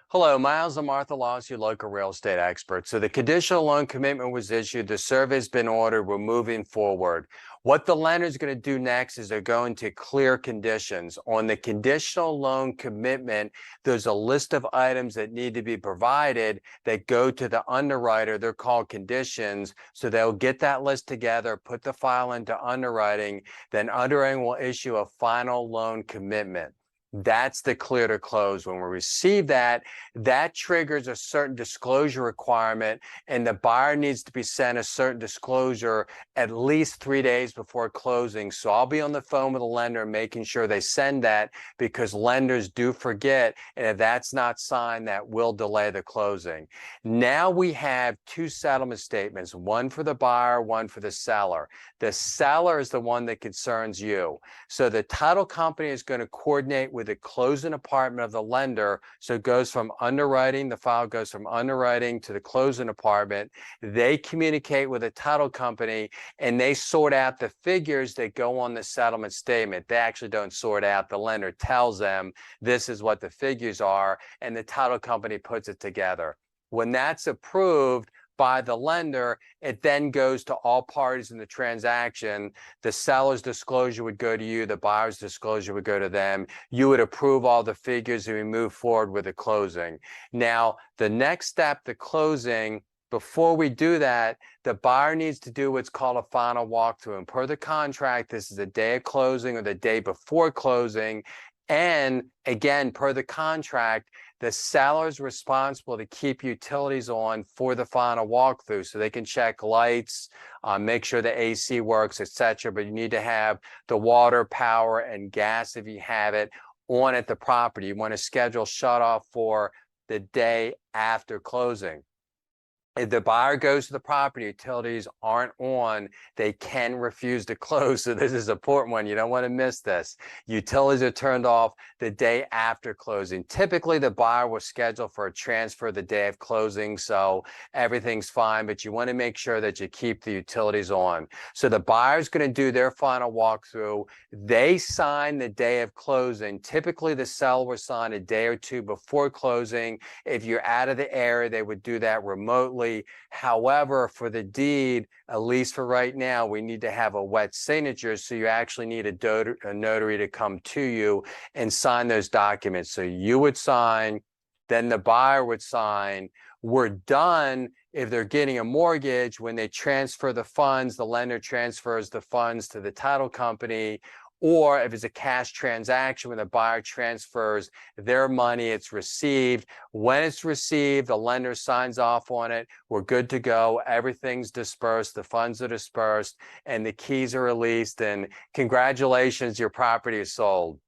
Hello, Miles and MarthaLoss, your local real estate expert. So the conditional loan commitment was issued. The survey's been ordered. We're moving forward. What the lender is going to do next is they're going to clear conditions. On the conditional loan commitment, there's a list of items that need to be provided that go to the underwriter. They're called conditions. So they'll get that list together, put the file into underwriting. Then underwriting will issue a final loan commitment. That's the clear to close. When we receive that, that triggers a certain disclosure requirement, and the buyer needs to be sent a certain disclosure at least 3 days before closing. So I'll be on the phone with the lender making sure they send that, because lenders do forget, and if that's not signed, that will delay the closing. Now we have two settlement statements, one for the buyer, one for the seller. The seller is the one that concerns you. So the title company is going to coordinate with the closing department of the lender. So it goes from underwriting, the file goes from underwriting to the closing department. They communicate with the title company and they sort out the figures that go on the settlement statement. They actually don't sort out. The lender tells them this is what the figures are, and the title company puts it together. When that's approved by the lender, it then goes to all parties in the transaction. The seller's disclosure would go to you, the buyer's disclosure would go to them. You would approve all the figures and we move forward with the closing. Now, the next step, the closing, before we do that, the buyer needs to do what's called a final walkthrough. And per the contract, this is the day of closing or the day before closing. And again, per the contract, the seller is responsible to keep utilities on for the final walkthrough, so they can check lights, make sure the AC works, etc. But you need to have the water, power, and gas, if you have it, on at the property. You want to schedule shut off for the day after closing. If the buyer goes to the property, utilities aren't on, they can refuse to close. So this is an important one. You don't want to miss this. Utilities are turned off the day after closing. Typically, the buyer will schedule for a transfer the day of closing, so everything's fine, but you want to make sure that you keep the utilities on. So the buyer's going to do their final walkthrough. They sign the day of closing. Typically, the seller will sign a day or two before closing. If you're out of the area, they would do that remotely. However, for the deed, at least for right now, we need to have a wet signature. So you actually need a notary to come to you and sign those documents. So you would sign, then the buyer would sign. We're done if they're getting a mortgage. When they transfer the funds, the lender transfers the funds to the title company. Or if it's a cash transaction, when the buyer transfers their money, it's received. When it's received, the lender signs off on it. We're good to go. Everything's dispersed. The funds are dispersed and the keys are released. And congratulations, your property is sold.